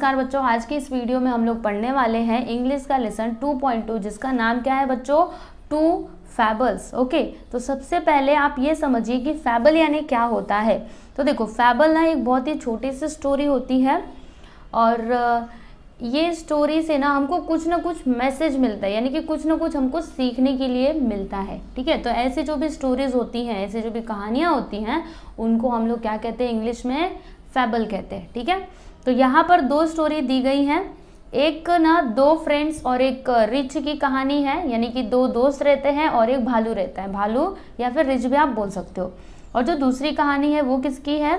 नमस्कार बच्चों, आज की इस वीडियो में हम लोग पढ़ने वाले हैं इंग्लिश का लेसन 2.2 जिसका नाम क्या है बच्चों, टू फैबल्स। ओके, तो सबसे पहले आप ये समझिए कि फैबल यानी क्या होता है। तो देखो, फैबल ना एक बहुत ही छोटी सी स्टोरी होती है और ये स्टोरी से ना हमको कुछ ना कुछ मैसेज मिलता है, यानी कि कुछ ना कुछ हमको सीखने के लिए मिलता है। ठीक है, तो ऐसी जो भी स्टोरीज होती हैं, ऐसी जो भी कहानियाँ होती हैं, उनको हम लोग क्या कहते हैं, इंग्लिश में फैबल कहते हैं। ठीक है, तो यहाँ पर दो स्टोरी दी गई हैं। एक ना दो फ्रेंड्स और एक रिच की कहानी है, यानी कि दो दोस्त रहते हैं और एक भालू रहता है, भालू या फिर रिच भी आप बोल सकते हो। और जो दूसरी कहानी है वो किसकी है,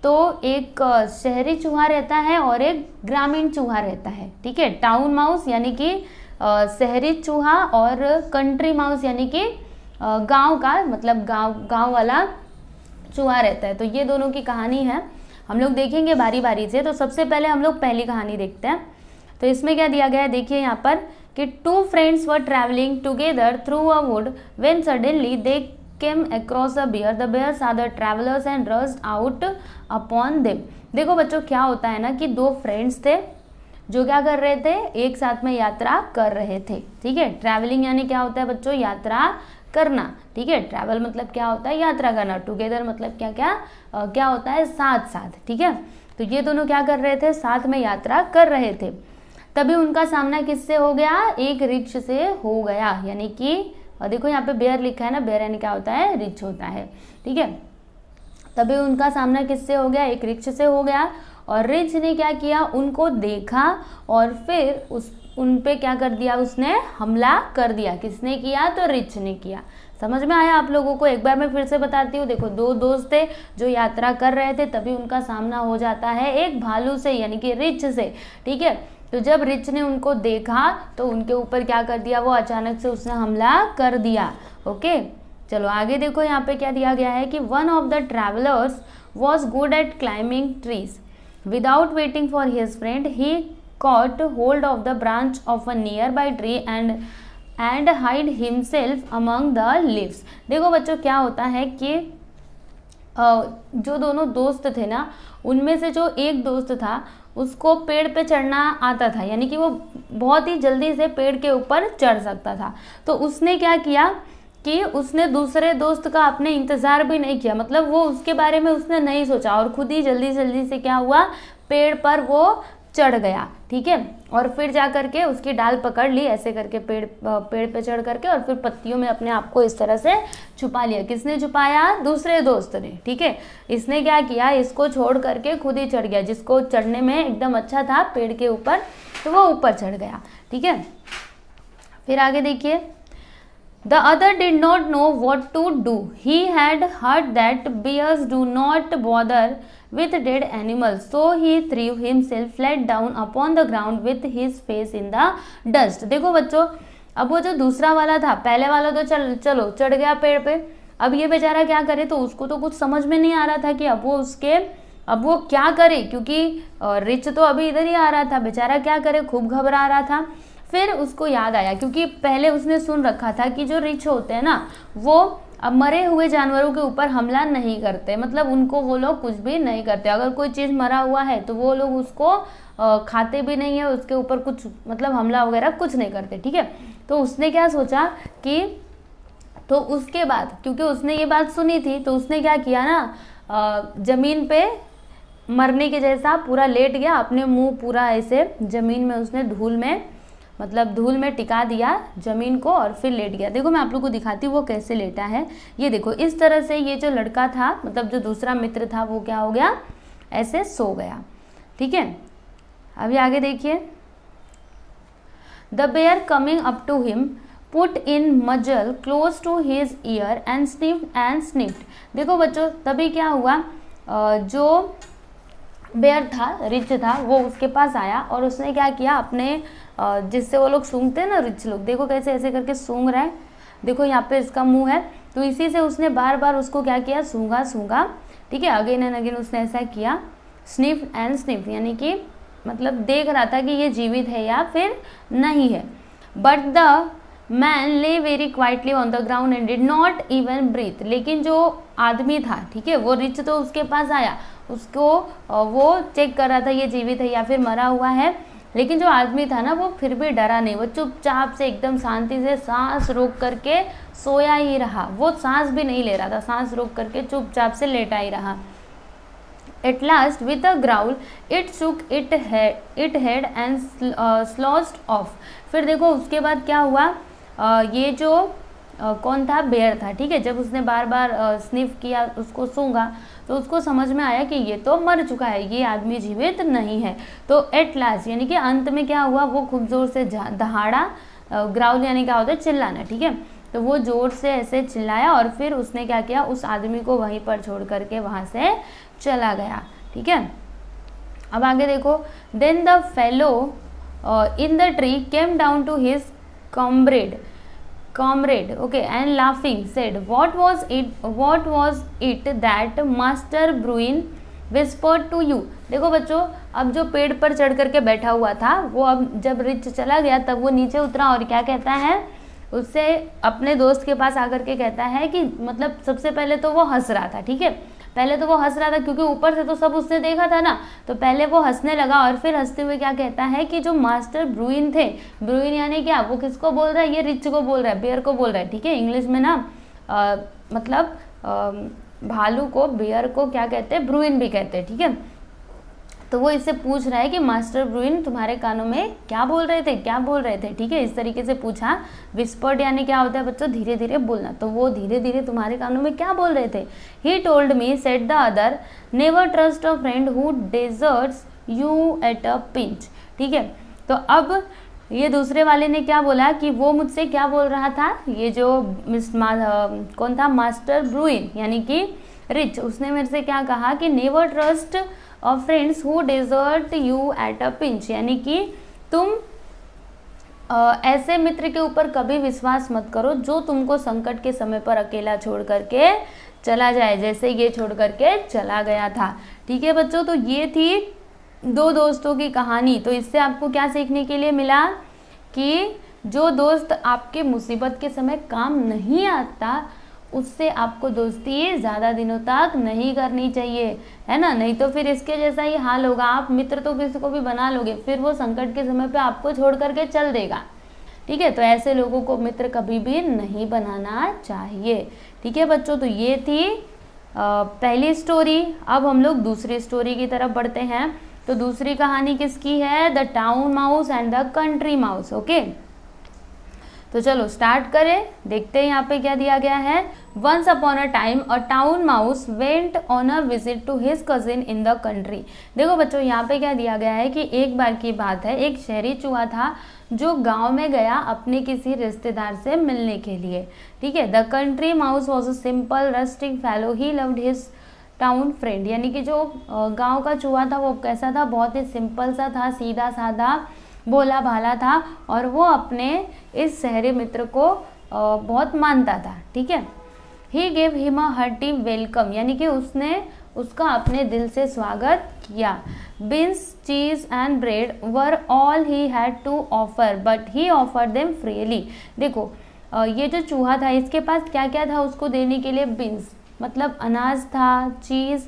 तो एक शहरी चूहा रहता है और एक ग्रामीण चूहा रहता है। ठीक है, टाउन माउस यानी कि शहरी चूहा और कंट्री माउस यानी कि गांव का, मतलब गांव वाला चूहा रहता है। तो ये दोनों की कहानी है, हम लोग देखेंगे बारी बारी से। तो सबसे पहले हम लोग पहली कहानी देखते हैं। तो इसमें क्या दिया गया है, देखिए यहाँ पर कि two friends were travelling together through a wood when suddenly they came across a bear. The bear saw the travelers and rushed out upon them. देखो बच्चों, क्या होता है ना कि दो फ्रेंड्स थे जो क्या कर रहे थे, एक साथ में यात्रा कर रहे थे। ठीक है, ट्रैवलिंग यानी क्या होता है बच्चों, यात्रा करना। ठीक है, ट्रैवल मतलब क्या होता है, यात्रा करना। टुगेदर मतलब क्या क्या क्या होता है, साथ साथ। ठीक है, तो ये दोनों क्या कर रहे थे, साथ में यात्रा कर रहे थे। तभी उनका सामना किससे हो गया, एक रिक्श से हो गया, यानी कि और देखो यहाँ पे बेयर लिखा है ना, बेयर यानी क्या होता है, रिच होता है। ठीक है, तभी उनका सामना किससे हो गया, एक रिच से हो गया। और रिच ने क्या किया, उनको देखा और फिर उन पे क्या कर दिया, उसने हमला कर दिया। किसने किया, तो रिच ने किया। समझ में आया आप लोगों को, एक बार मैं फिर से बताती हूँ। देखो, दो दोस्त थे जो यात्रा कर रहे थे, तभी उनका सामना हो जाता है एक भालू से, यानी कि रिच से। ठीक है, तो जब रिच ने उनको देखा तो उनके ऊपर क्या कर दिया, वो अचानक से उसने हमला कर दिया। ओके, चलो आगे देखो, यहाँ पे क्या दिया गया है कि one of the travellers was good at climbing trees. Without waiting for his friend he caught hold of the branch of a nearby tree and hid himself among the leaves. देखो बच्चों, क्या होता है कि जो दोनों दोस्त थे ना, उनमें से जो एक दोस्त था उसको पेड़ पे चढ़ना आता था, यानी कि वो बहुत ही जल्दी से पेड़ के ऊपर चढ़ सकता था। तो उसने क्या किया कि उसने दूसरे दोस्त का अपने इंतज़ार भी नहीं किया, मतलब वो उसके बारे में उसने नहीं सोचा और खुद ही जल्दी से क्या हुआ, पेड़ पर वो चढ़ गया। ठीक है, और फिर जा करके उसकी डाल पकड़ ली, ऐसे करके पेड़ पे चढ़ करके, और फिर पत्तियों में अपने आप को इस तरह से छुपा लिया। किसने छुपाया, दूसरे दोस्त ने। ठीक है, इसने क्या किया, इसको छोड़ करके खुद ही चढ़ गया। जिसको चढ़ने में एकदम अच्छा था पेड़ के ऊपर, तो वो ऊपर चढ़ गया। ठीक है, फिर आगे देखिए, The other did not know what to do. He had heard that bears do not bother with dead animals, so he threw himself flat down upon the ground with his face in the dust. देखो बच्चों, अब वो जो दूसरा वाला था, पहले वाला तो चलो चढ़ गया पेड़ पे, अब ये बेचारा क्या करे, तो उसको तो कुछ समझ में नहीं आ रहा था कि अब वो क्या करे, क्योंकि रिच तो अभी इधर ही आ रहा था, बेचारा क्या करे, खूब घबरा रहा था। फिर उसको याद आया, क्योंकि पहले उसने सुन रखा था कि जो रिच होते हैं ना, वो अब मरे हुए जानवरों के ऊपर हमला नहीं करते, मतलब उनको वो लोग कुछ भी नहीं करते। अगर कोई चीज़ मरा हुआ है तो वो लोग उसको खाते भी नहीं है, उसके ऊपर कुछ मतलब हमला वगैरह कुछ नहीं करते। ठीक है, तो उसने क्या सोचा कि, तो उसके बाद क्योंकि उसने ये बात सुनी थी, तो उसने क्या किया ना, ज़मीन पे मरने के जैसा पूरा लेट गया, अपने मुँह पूरा ऐसे ज़मीन में उसने धूल में टिका दिया ज़मीन को, और फिर लेट गया। देखो मैं आप लोग को दिखाती हूँ वो कैसे लेटा है। ये देखो, इस तरह से ये जो लड़का था, मतलब जो दूसरा मित्र था, वो क्या हो गया, ऐसे सो गया। ठीक है, अभी आगे देखिए, the bear coming up to him put in muzzle close to his ear and sniffed. देखो बच्चों, तभी क्या हुआ, जो बेयर था, रिच था, वो उसके पास आया और उसने क्या किया, अपने जिससे वो लोग सूंघते हैं ना, रिच लोग, देखो कैसे ऐसे करके सूंघ रहा है। देखो यहाँ पे इसका मुंह है, तो इसी से उसने बार बार उसको क्या किया, सूंघा। ठीक है, अगेन एंड अगेन उसने ऐसा किया, स्निफ यानी कि मतलब देख रहा था कि ये जीवित है या फिर नहीं है। But the man lay very quietly on the ground and did not even breathe. लेकिन जो आदमी था, ठीक है, वो रिच तो उसके पास आया उसको वो चेक कर रहा था ये जीवित है या फिर मरा हुआ है, लेकिन जो आदमी था ना वो फिर भी डरा नहीं, वो चुपचाप से एकदम शांति से सांस रोक करके सोया ही रहा, वो सांस भी नहीं ले रहा था, सांस रोक करके चुपचाप से लेटा ही रहा। At last, with a growl, it shook its head and slouched off. फिर देखो उसके बाद क्या हुआ, ये जो कौन था, बेयर था, ठीक है। जब उसने बार बार स्निफ किया, उसको सूंघा, तो उसको समझ में आया कि ये तो मर चुका है, ये आदमी जीवित नहीं है। तो एट लास्ट यानी कि अंत में क्या हुआ, वो खूब जोर से दहाड़ा, ग्राउल यानी क्या होता है, चिल्लाना, ठीक है। तो वो जोर से ऐसे चिल्लाया और फिर उसने क्या किया, उस आदमी को वहीं पर छोड़ करके वहाँ से चला गया, ठीक है। अब आगे देखो, then the fellow in the tree came down to his comrade, okay, and laughing said, what was it that Master Bruin whispered to you? देखो बच्चों, अब जो पेड़ पर चढ़ करके बैठा हुआ था, वो अब जब रिच चला गया तब वो नीचे उतरा और क्या कहता है, उससे अपने दोस्त के पास आकर के कहता है कि मतलब सबसे पहले तो वो हंस रहा था, ठीक है। पहले तो वो हंस रहा था क्योंकि ऊपर से तो सब उसने देखा था ना, तो पहले वो हंसने लगा और फिर हंसते हुए क्या कहता है कि जो मास्टर ब्रूइन थे, ब्रूइन यानी क्या, वो किसको बोल रहा है, ये रिच को बोल रहा है, बेयर को बोल रहा है, ठीक है। इंग्लिश में ना मतलब भालू को, बेयर को क्या कहते हैं, ब्रूइन भी कहते हैं, ठीक है। तो वो इससे पूछ रहा है कि मास्टर ब्रूइन तुम्हारे कानों में क्या बोल रहे थे, क्या बोल रहे थे, ठीक है, इस तरीके से पूछा। विस्पर्ड यानी क्या होता है बच्चों, धीरे धीरे बोलना, तो वो धीरे धीरे तुम्हारे कानों में क्या बोल रहे थे। He told me, said the other, never trust a friend who deserts you at a pinch, ठीक है। तो अब ये दूसरे वाले ने क्या बोला कि वो मुझसे क्या बोल रहा था, ये जो कौन था, मास्टर ब्रूइन यानी कि रिच, उसने मेरे से क्या कहा कि नेवर ट्रस्ट और friends who desert you at a pinch, यानी कि तुम ऐसे मित्र के ऊपर कभी विश्वास मत करो जो तुमको संकट के समय पर अकेला छोड़ करके चला जाए, जैसे ये छोड़ करके चला गया था, ठीक है बच्चों। तो ये थी दो दोस्तों की कहानी। तो इससे आपको क्या सीखने के लिए मिला कि जो दोस्त आपके मुसीबत के समय काम नहीं आता, उससे आपको दोस्ती ज़्यादा दिनों तक नहीं करनी चाहिए, है ना। नहीं तो फिर इसके जैसा ही हाल होगा, आप मित्र तो किसी को भी बना लोगे, फिर वो संकट के समय पे आपको छोड़ करके चल देगा, ठीक है। तो ऐसे लोगों को मित्र कभी भी नहीं बनाना चाहिए, ठीक है बच्चों। तो ये थी पहली स्टोरी। अब हम लोग दूसरी स्टोरी की तरफ बढ़ते हैं। तो दूसरी कहानी किसकी है, the town mouse and the country mouse, okay. तो चलो स्टार्ट करें, देखते हैं यहाँ पे क्या दिया गया है। Once upon a time a town mouse went on a visit to his cousin in the country. देखो बच्चों, यहाँ पे क्या दिया गया है कि एक बार की बात है, एक शहरी चूहा था जो गांव में गया अपने किसी रिश्तेदार से मिलने के लिए, ठीक है। The country mouse was a simple rustic fellow, he loved his town friend, यानी कि जो गाँव का चूहा था वो कैसा था, बहुत ही सिंपल सा था, सीधा साधा भोला भाला था, और वो अपने इस शहरी मित्र को बहुत मानता था, ठीक है। He gave him a hearty welcome, यानी कि उसने उसका अपने दिल से स्वागत किया। Beans, cheese and bread were all he had to offer but he offer them freely. देखो ये जो चूहा था, इसके पास क्या क्या था उसको देने के लिए, बीन्स मतलब अनाज था, चीज़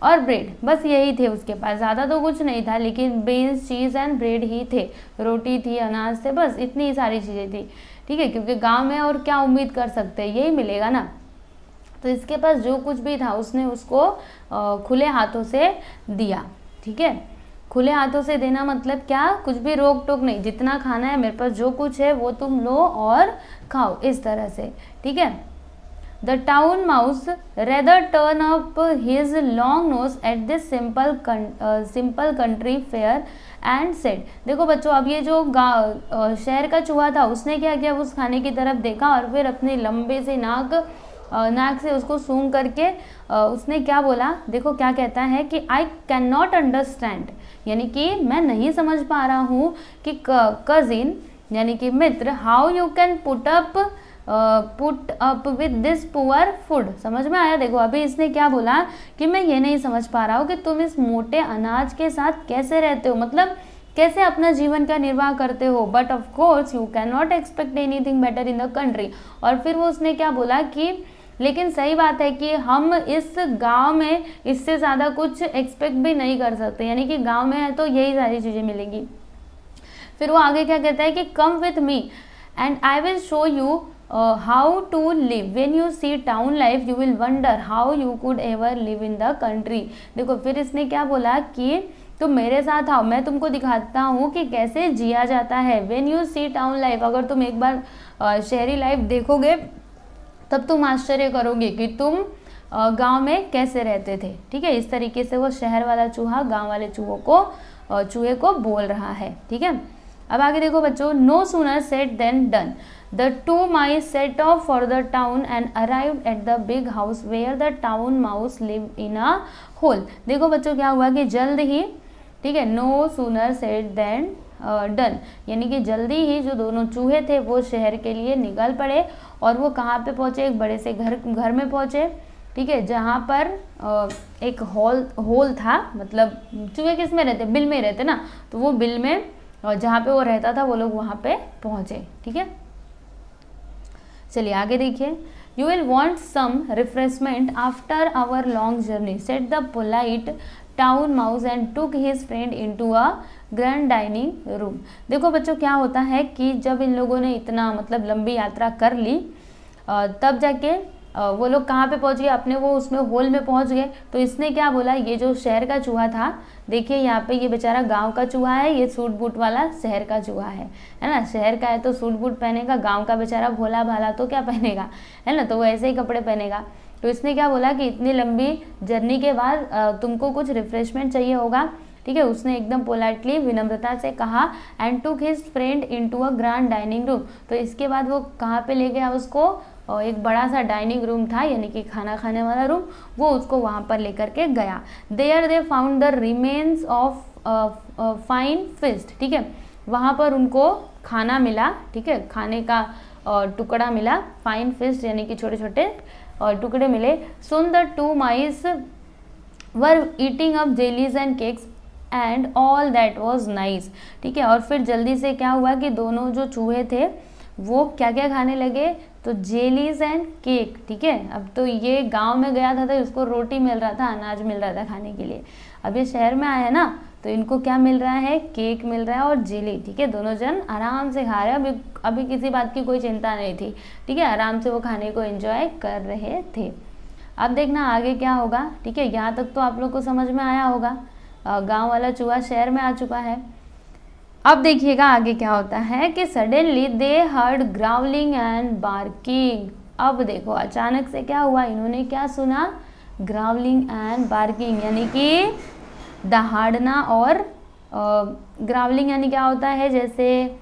और ब्रेड, बस यही थे उसके पास, ज़्यादा तो कुछ नहीं था, लेकिन बीन्स, चीज़ एंड ब्रेड ही थे, रोटी थी, अनाज थे, बस इतनी सारी चीज़ें थी, ठीक है। क्योंकि गांव में और क्या उम्मीद कर सकते हैं, यही मिलेगा ना। तो इसके पास जो कुछ भी था उसने उसको खुले हाथों से दिया, ठीक है। खुले हाथों से देना मतलब क्या, कुछ भी रोक टोक नहीं, जितना खाना है मेरे पास जो कुछ है वो तुम लो और खाओ, इस तरह से, ठीक है। The town mouse rather turn up his long nose at this simple country fare and said, देखो बच्चों, अब ये जो शहर का चूहा था उसने क्या किया, उस खाने की तरफ देखा और फिर अपने लंबे से नाक से उसको सूंघ करके उसने क्या बोला, देखो क्या कहता है कि आई कैन नॉट अंडरस्टैंड, यानी कि मैं नहीं समझ पा रहा हूँ कि कजिन यानी कि मित्र, how you can put up with this poor food. समझ में आया। देखो अभी इसने क्या बोला कि मैं ये नहीं समझ पा रहा हूँ कि तुम इस मोटे अनाज के साथ कैसे रहते हो, मतलब कैसे अपना जीवन का निर्वाह करते हो। But of course you can not expect anything better in the country. और फिर वो उसने क्या बोला कि लेकिन सही बात है कि हम इस गांव में इससे ज़्यादा कुछ एक्सपेक्ट भी नहीं कर सकते, यानी कि गांव में है तो यही सारी चीज़ें मिलेंगी। फिर वो आगे क्या कहता है कि come with me and I will show you how to live, when you see town life you will wonder how you could ever live in the country. देखो फिर इसने क्या बोला कि तुम मेरे साथ आओ, मैं तुमको दिखाता हूँ कि कैसे जिया जाता है। When you see town life, अगर तुम एक बार शहरी लाइफ देखोगे तब तुम आश्चर्य करोगे कि तुम गांव में कैसे रहते थे। ठीक है, इस तरीके से वो शहर वाला चूहा गांव वाले चूहे को बोल रहा है। ठीक है, अब आगे देखो बच्चों, no sooner said than done, the two mice set off for the town and arrived at the big house where the town mouse live in a hole. देखो बच्चों क्या हुआ कि जल्द ही, ठीक है, no sooner said than done, यानी कि जल्दी ही जो दोनों चूहे थे वो शहर के लिए निकल पड़े और वो कहाँ पे पहुँचे, एक बड़े से घर में पहुँचे। ठीक है, जहाँ पर एक होल था, मतलब चूहे किस में रहते, बिल में रहते ना, तो वो बिल में जहाँ पे वो रहता था वो लोग वहाँ पे पहुँचे। ठीक है, चलिए आगे देखिए, you will want some refreshment after our long journey said the polite town mouse and took his friend into a grand dining room. देखो बच्चों क्या होता है कि जब इन लोगों ने इतना मतलब लंबी यात्रा कर ली तब जाके वो लोग कहाँ पे पहुँच गए, अपने वो उसमें होल में पहुँच गए। तो इसने क्या बोला, ये जो शहर का चूहा था, देखिए यहाँ पे ये बेचारा गांव का चूहा है, ये सूट बूट वाला शहर का चूहा है ना। शहर का है तो सूट बूट पहनेगा, गांव का बेचारा भोला भाला तो क्या पहनेगा, है ना, तो वो ऐसे ही कपड़े पहनेगा। तो इसने क्या बोला कि इतनी लंबी जर्नी के बाद तुमको कुछ रिफ्रेशमेंट चाहिए होगा। ठीक है, उसने एकदम पोलाइटली विनम्रता से कहा and took his friend into a grand dining room. तो इसके बाद वो कहाँ पे ले गया उसको, और एक बड़ा सा डाइनिंग रूम था, यानी कि खाना खाने वाला रूम, वो उसको वहाँ पर लेकर के गया। There they found the remains of fine feast. ठीक है, वहाँ पर उनको खाना मिला। ठीक है, खाने का टुकड़ा मिला, फाइन फिस्ट यानी कि छोटे छोटे टुकड़े मिले। Soon the two mice were eating up jellies and cakes and all that was nice. ठीक है, और फिर जल्दी से क्या हुआ कि दोनों जो चूहे थे वो क्या क्या खाने लगे, तो जेलीज एंड केक। ठीक है, अब तो ये गांव में गया था तो इसको रोटी मिल रहा था, अनाज मिल रहा था खाने के लिए। अब ये शहर में आया है ना, तो इनको क्या मिल रहा है, केक मिल रहा है और जेली। ठीक है, दोनों जन आराम से खा रहे हैं, अभी किसी बात की कोई चिंता नहीं थी। ठीक है, आराम से वो खाने को एंजॉय कर रहे थे। अब देखना आगे क्या होगा। ठीक है, यहाँ तक तो आप लोग को समझ में आया होगा, गाँव वाला चूहा शहर में आ चुका है। अब देखिएगा आगे क्या होता है कि suddenly they heard growling and barking. अब देखो अचानक से क्या हुआ, इन्होंने क्या सुना, ग्राउलिंग एंड बार्किंग, यानी कि दहाड़ना। और ग्राउलिंग यानी क्या होता है, जैसे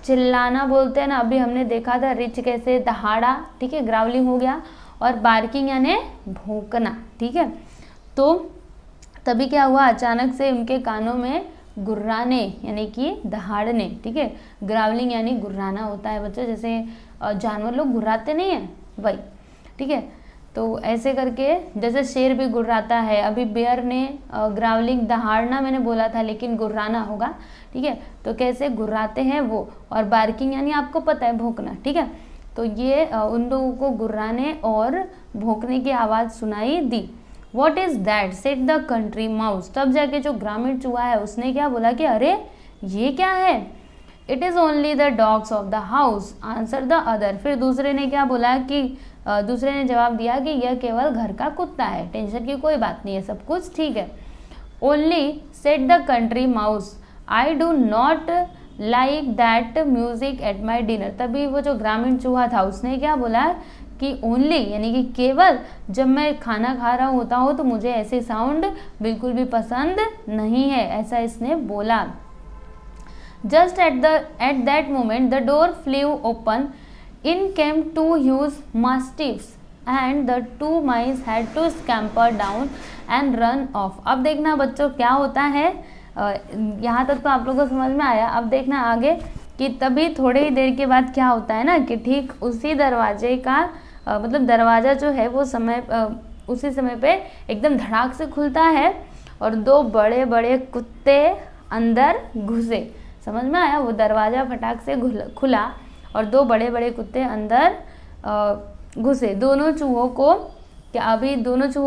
चिल्लाना बोलते हैं ना, अभी हमने देखा था रिच कैसे दहाड़ा। ठीक है, ग्राउलिंग हो गया। और बार्किंग यानी भौंकना। ठीक है, तो तभी क्या हुआ, अचानक से उनके कानों में गुर्राने यानी कि दहाड़ने। ठीक है, ग्रावलिंग यानी गुर्राना होता है बच्चों, जैसे जानवर लोग गुर्राते नहीं है वही। ठीक है, तो ऐसे करके जैसे शेर भी गुर्राता है, अभी बेयर ने ग्रावलिंग दहाड़ना मैंने बोला था लेकिन गुर्राना होगा। ठीक है, तो कैसे गुर्राते हैं वो। और बार्किंग यानी आपको पता है भौंकना। ठीक है, तो ये उन लोगों को गुर्राने और भौंकने की आवाज़ सुनाई दी। What is that said the country mouse. तब जाके जो ग्रामीण चूहा है उसने क्या बोला कि अरे ये क्या है। It is only the dogs of the house answer the other. फिर दूसरे ने क्या बोला कि दूसरे ने जवाब दिया कि यह केवल घर का कुत्ता है, टेंशन की कोई बात नहीं है, सब कुछ ठीक है। Only said the country mouse I do not like that music at my dinner. तभी वो जो ग्रामीण चूहा था उसने क्या बोला कि ओनली यानी कि केवल जब मैं खाना खा रहा होता हूँ तो मुझे ऐसे साउंड बिल्कुल भी पसंद नहीं है, ऐसा इसने बोला। Just at that moment the door flew open, in came two huge mastiffs and the two mice had to scamper down and run off. अब देखना बच्चों क्या होता है, यहाँ तक तो आप लोगों को समझ में आया। अब देखना आगे कि तभी थोड़ी ही देर के बाद क्या होता है ना कि ठीक उसी दरवाजे का मतलब दरवाज़ा जो है वो उसी समय पे एकदम धड़ाक से खुलता है और दो बड़े बड़े कुत्ते अंदर घुसे। समझ में आया, वो दरवाज़ा फटाक से खुला और दो बड़े बड़े कुत्ते अंदर घुसे। दोनों चूहों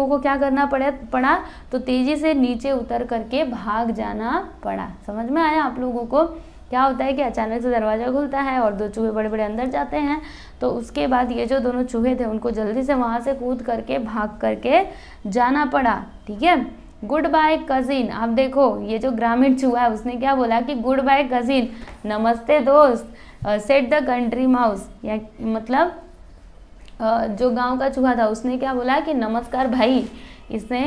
को क्या करना पड़ा, तो तेजी से नीचे उतर करके भाग जाना पड़ा। समझ में आया आप लोगों को? क्या होता है कि अचानक से दरवाज़ा खुलता है और 2 चूहे बड़े बड़े अंदर जाते हैं, तो उसके बाद ये जो दोनों चूहे थे उनको जल्दी से वहाँ से कूद करके भाग करके जाना पड़ा। ठीक है, गुड बाय कजिन। आप देखो ये जो ग्रामीण चूहा है उसने क्या बोला कि गुड बाय कजिन, नमस्ते दोस्त, सेट द कंट्री माउस, या मतलब जो गांव का चूहा था उसने क्या बोला कि नमस्कार भाई। इसने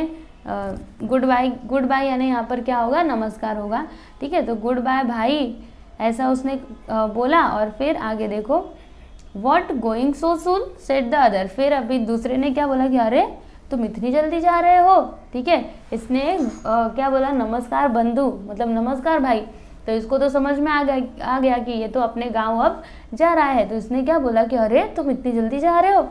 गुड बाय यानी यहाँ पर क्या होगा, नमस्कार होगा। ठीक है, तो गुड बाय भाई ऐसा उसने बोला। और फिर आगे देखो, what going so soon set the other. फिर अभी दूसरे ने क्या बोला कि अरे तुम इतनी जल्दी जा रहे हो। ठीक है, इसने क्या बोला, नमस्कार बंधु, मतलब नमस्कार भाई। तो इसको तो समझ में आ गया कि ये तो अपने गांव अब जा रहा है। तो इसने क्या बोला कि अरे तुम इतनी जल्दी जा रहे हो।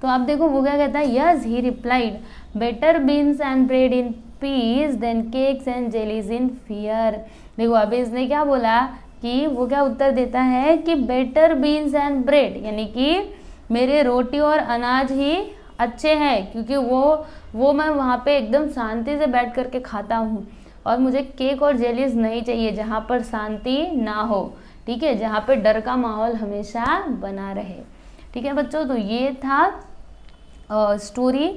तो आप देखो वो क्या कहता है, yes he replied, better beans and bread in peace than cakes and jellies in fear. देखो अभी इसने क्या बोला कि वो क्या उत्तर देता है कि बेटर बीन्स एंड ब्रेड, यानी कि मेरे रोटी और अनाज ही अच्छे हैं, क्योंकि वो मैं वहाँ पे एकदम शांति से बैठ करके खाता हूँ, और मुझे केक और जेलीज नहीं चाहिए जहाँ पर शांति ना हो। ठीक है, जहाँ पे डर का माहौल हमेशा बना रहे। ठीक है बच्चों, तो ये था स्टोरी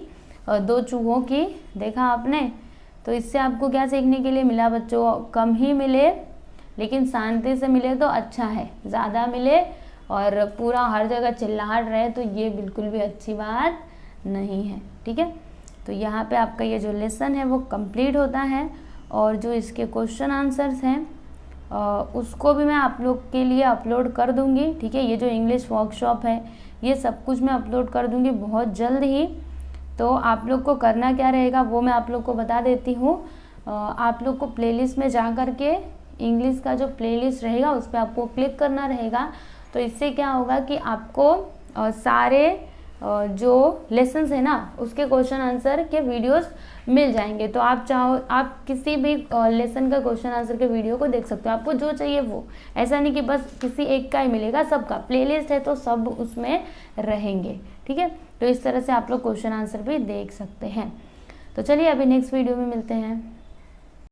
2 चूहों की। देखा आपने? तो इससे आपको क्या सीखने के लिए मिला बच्चों? कम ही मिले लेकिन शांति से मिले तो अच्छा है, ज़्यादा मिले और पूरा हर जगह चिल्लाहट रहे तो ये बिल्कुल भी अच्छी बात नहीं है। ठीक है, तो यहाँ पे आपका ये जो लेसन है वो कंप्लीट होता है, और जो इसके क्वेश्चन आंसर्स हैं उसको भी मैं आप लोग के लिए अपलोड कर दूँगी। ठीक है, ये जो इंग्लिश वर्कशॉप है ये सब कुछ मैं अपलोड कर दूँगी बहुत जल्द ही। तो आप लोग को करना क्या रहेगा वो मैं आप लोग को बता देती हूँ। आप लोग को प्लेलिस्ट में जा कर के इंग्लिश का जो प्लेलिस्ट रहेगा उस पर आपको क्लिक करना रहेगा। तो इससे क्या होगा कि आपको सारे जो लेसन्स है ना उसके क्वेश्चन आंसर के वीडियोस मिल जाएंगे। तो आप चाहो आप किसी भी लेसन का क्वेश्चन आंसर के वीडियो को देख सकते हो, आपको जो चाहिए वो। ऐसा नहीं कि बस किसी एक का ही मिलेगा, सबका प्लेलिस्ट है तो सब उसमें रहेंगे। ठीक है, तो इस तरह से आप लोग क्वेश्चन आंसर भी देख सकते हैं। तो चलिए अभी नेक्स्ट वीडियो में मिलते हैं।